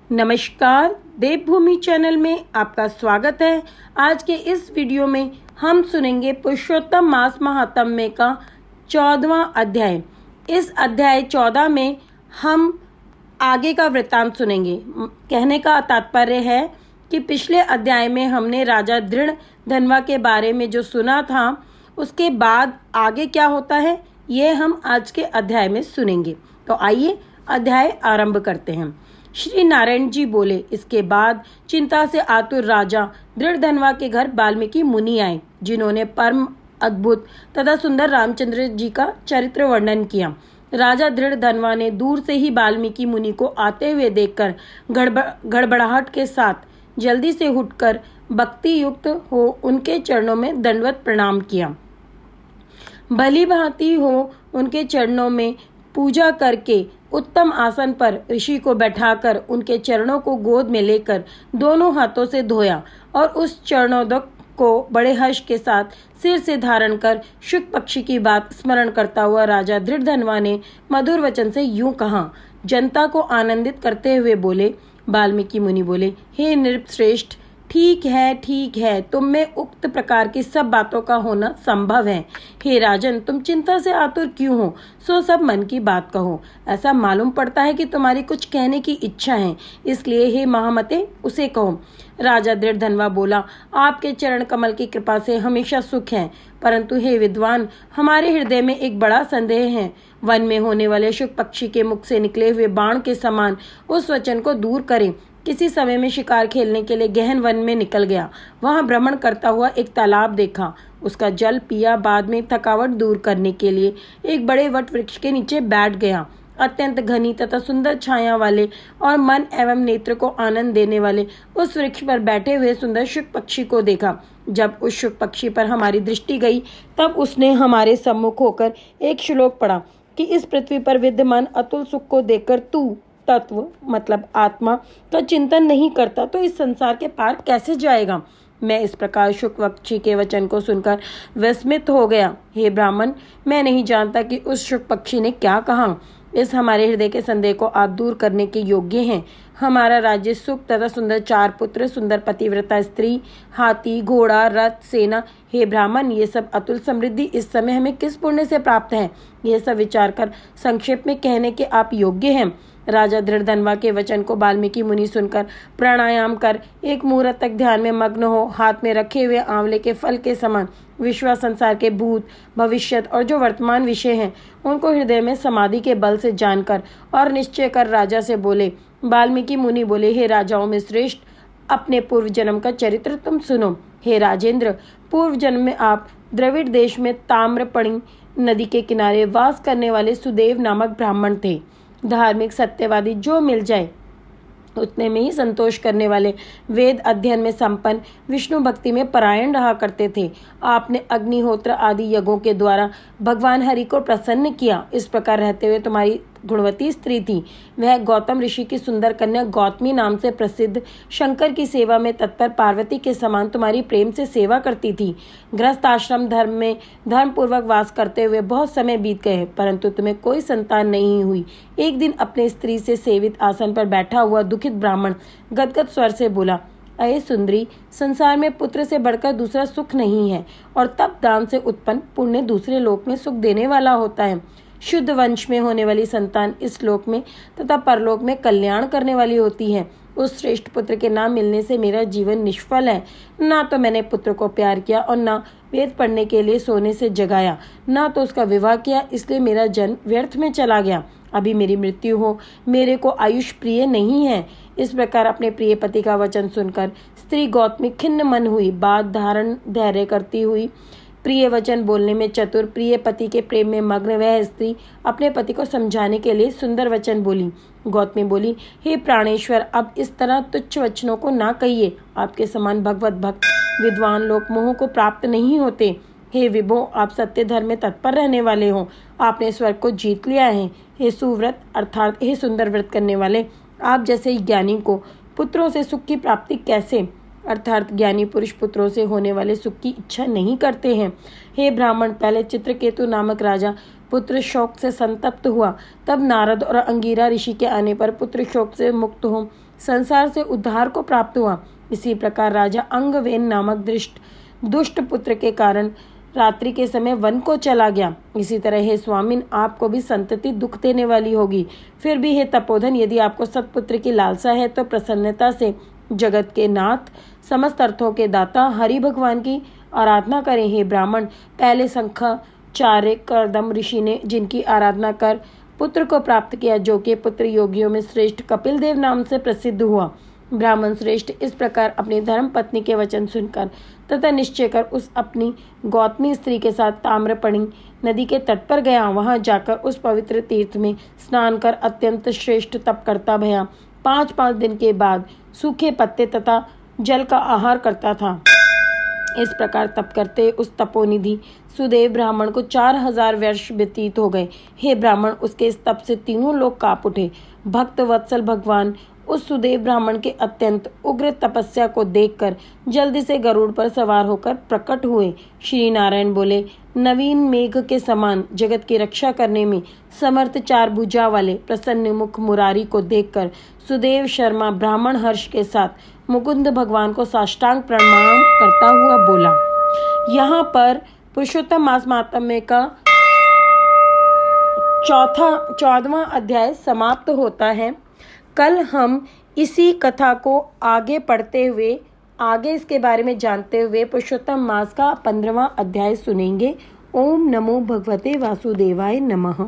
नमस्कार, देवभूमि चैनल में आपका स्वागत है। आज के इस वीडियो में हम सुनेंगे पुरुषोत्तम मास महात्म्य का 14वां अध्याय। इस अध्याय 14 में हम आगे का वृत्तांत सुनेंगे। कहने का तात्पर्य है कि पिछले अध्याय में हमने राजा दृढ़ धनवा के बारे में जो सुना था, उसके बाद आगे क्या होता है ये हम आज के अध्याय में सुनेंगे। तो आइए अध्याय आरंभ करते हैं। श्री नारायण जी बोले, इसके बाद चिंता से आतुर राजा दृढ़ धनवा के घर वाल्मीकि मुनि आए, जिन्होंने परम अद्भुत तथा सुंदर रामचंद्र जी का चरित्र वर्णन किया। राजा दृढ़ धनवा ने दूर से ही वाल्मीकि मुनि को आते हुए देखकर गड़बड़ाहट के साथ जल्दी से उठकर भक्ति युक्त हो उनके चरणों में दंडवत प्रणाम किया। भली भांति हो उनके चरणों में पूजा करके उत्तम आसन पर ऋषि को बैठाकर उनके चरणों को गोद में लेकर दोनों हाथों से धोया और उस चरणोदक को बड़े हर्ष के साथ सिर से धारण कर शुक पक्षी की बात स्मरण करता हुआ राजा दृढ़ धनवा ने मधुर वचन से यूं कहा। जनता को आनंदित करते हुए बोले, वाल्मीकि मुनि बोले, हे नृपश्रेष्ठ, ठीक है, तुम में उक्त प्रकार की सब बातों का होना संभव है। हे राजन, तुम चिंता से आतुर क्यों हो? सो सब मन की बात कहो। ऐसा मालूम पड़ता है कि तुम्हारी कुछ कहने की इच्छा है, इसलिए हे महामते उसे कहो। राजा दृढ़ धनवा बोला, आपके चरण कमल की कृपा से हमेशा सुख है, परंतु हे विद्वान, हमारे हृदय में एक बड़ा संदेह है। वन में होने वाले शुक पक्षी के मुख से निकले हुए बाण के समान उस वचन को दूर करें। किसी समय में शिकार खेलने के लिए गहन वन में निकल गया। वहां भ्रमण करता हुआ एक तालाब देखा। उसका जल पिया, बाद में थकावट दूर करने के लिए एक बड़े वट वृक्ष के नीचे बैठ गया। अत्यंत घनी तथा सुंदर छाया वाले और मन एवं नेत्र को आनंद देने वाले उस वृक्ष पर बैठे हुए सुंदर शुक पक्षी को देखा। जब उस शुक पक्षी पर हमारी दृष्टि गई, तब उसने हमारे सम्मुख होकर एक श्लोक पढ़ा कि इस पृथ्वी पर विद्यमान अतुल सुख को देखकर तू तत्व मतलब आत्मा का चिंतन नहीं करता तो इस संसार के पार कैसे जाएगा। मैं इस प्रकार शुक पक्षी के वचन को सुनकर विस्मित हो गया। हे ब्राह्मण, मैं नहीं जानता कि उस शुक पक्षी ने क्या कहा। इस हमारे हृदय के संदेह को आप दूर करने के योग्य हैं। हमारा राज्य सुख तथा सुंदर 4 पुत्र, सुंदर पतिव्रता स्त्री, हाथी, घोड़ा, रथ, सेना। हे ब्राह्मण, ये सब अतुल समृद्धि इस समय हमें किस पुण्य से प्राप्त है? यह सब विचार कर संक्षेप में कहने के आप योग्य हैं। राजा दृढ़ धनवा के वचन को वाल्मीकि मुनि सुनकर प्राणायाम कर एक मुहूर्त तक ध्यान में मग्न हो हाथ में रखे हुए आंवले के फल के समान विश्व संसार के भूत, भविष्यत और जो वर्तमान विषय हैं उनको हृदय में समाधि के बल से जानकर और निश्चय कर राजा से बोले। वाल्मीकि मुनि बोले, हे राजाओं में श्रेष्ठ, अपने पूर्व जन्म का चरित्र तुम सुनो। हे राजेंद्र, पूर्व जन्म में आप द्रविड़ देश में ताम्रपर्णी नदी के किनारे वास करने वाले सुदेव नामक ब्राह्मण थे। धार्मिक, सत्यवादी, जो मिल जाए उतने में ही संतोष करने वाले, वेद अध्ययन में संपन्न, विष्णु भक्ति में परायण रहा करते थे। आपने अग्निहोत्र आदि यज्ञों के द्वारा भगवान हरि को प्रसन्न किया। इस प्रकार रहते हुए तुम्हारी गुणवती स्त्री थी। वह गौतम ऋषि की सुंदर कन्या गौतमी नाम से प्रसिद्ध शंकर की सेवा में तत्पर पार्वती के समान तुम्हारी प्रेम से सेवा करती थी। गृहस्थ आश्रम धर्म में धर्म पूर्वक वास करते हुए बहुत समय बीत गए, परंतु तुम्हें कोई संतान नहीं हुई। एक दिन अपने स्त्री से सेवित आसन पर बैठा हुआ दुखित ब्राह्मण गदगद स्वर से बोला, अये सुंदरी, संसार में पुत्र से बढ़कर दूसरा सुख नहीं है, और तब दान से उत्पन्न पुण्य दूसरे लोक में सुख देने वाला होता है। शुद्ध वंश में होने वाली संतान इस लोक में तथा परलोक में कल्याण करने वाली होती है। उस श्रेष्ठ पुत्र के नाम मिलने से मेरा जीवन निष्फल है। ना तो मैंने पुत्र को प्यार किया और ना वेद पढ़ने के लिए सोने से जगाया, ना तो उसका विवाह किया, इसलिए मेरा जन्म व्यर्थ में चला गया। अभी मेरी मृत्यु हो, मेरे को आयुष प्रिय नहीं है। इस प्रकार अपने प्रिय पति का वचन सुनकर स्त्री गौतमी खिन्न मन हुई। बात धारण धैर्य करती हुई, प्रिय वचन बोलने में चतुर, प्रिय पति के प्रेम में मग्न वह स्त्री अपने पति को समझाने के लिए सुंदर वचन बोली। गौतमी बोली, हे प्राणेश्वर, अब इस तरह तुच्छ वचनों को ना कहिए। आपके समान भगवत भक्त विद्वान लोग मोह को प्राप्त नहीं होते। हे विभो, आप सत्य धर्म में तत्पर रहने वाले हो। आपने स्वर्ग को जीत लिया है। हे सुव्रत अर्थात हे सुंदर व्रत करने वाले, आप जैसे ज्ञानी को पुत्रों से सुख की प्राप्ति कैसे अर्थात ज्ञानी पुरुष पुत्रों से होने वाले सुख की इच्छा नहीं करते हैं। हे ब्राह्मण, पहले चित्रकेतु नामक राजा पुत्र शोक से संतप्त हुआ, तब नारद और अंगिरा ऋषि के आने पर पुत्र शोक से मुक्त हो संसार से उद्धार को प्राप्त हुआ। इसी प्रकार राजा अंगवेन नामक दुष्ट पुत्र के कारण रात्रि के समय वन को चला गया। इसी तरह हे स्वामिन, आपको भी संतति दुख देने वाली होगी। फिर भी हे तपोधन, यदि आपको सत्पुत्र की लालसा है तो प्रसन्नता से जगत के नाथ, समस्त अर्थों के दाता हरि भगवान की आराधना करें। हे ब्राह्मण, पहले शंखाचार्य कर्दम ऋषि ने जिनकी आराधना कर पुत्र को प्राप्त किया, जो कि पुत्र योगियों में श्रेष्ठ कपिल देव नाम से प्रसिद्ध हुआ। ब्राह्मण श्रेष्ठ इस प्रकार अपनी धर्म पत्नी के वचन सुनकर तथा निश्चय कर उस अपनी गौतमी स्त्री के साथ ताम्रपर्णी नदी के तट पर गया। वहां जाकर उस पवित्र तीर्थ में स्नान कर अत्यंत श्रेष्ठ तप करता भया। 5-5 दिन के बाद सूखे पत्ते तथा जल का आहार करता था। इस प्रकार तप करते उस तपोनिधि सुदेव ब्राह्मण को 4000 वर्ष व्यतीत हो गए। हे ब्राह्मण, उसके इस तप से तीनों लोग कांप उठे। भक्त वत्सल भगवान उस सुदेव ब्राह्मण के अत्यंत उग्र तपस्या को देखकर जल्दी से गरुड़ पर सवार होकर प्रकट हुए। श्री नारायण बोले, नवीन मेघ के समान जगत की रक्षा करने में समर्थ 4 भुजा वाले प्रसन्न मुख मुरारी को देखकर सुदेव शर्मा ब्राह्मण हर्ष के साथ मुकुंद भगवान को साष्टांग प्रणाम करता हुआ बोला। यहाँ पर पुरुषोत्तम मास महात्म्य का 14वां अध्याय समाप्त होता है। कल हम इसी कथा को आगे पढ़ते हुए, आगे इसके बारे में जानते हुए पुरुषोत्तम मास का 15वां अध्याय सुनेंगे। ओम नमो भगवते वासुदेवाय नमः।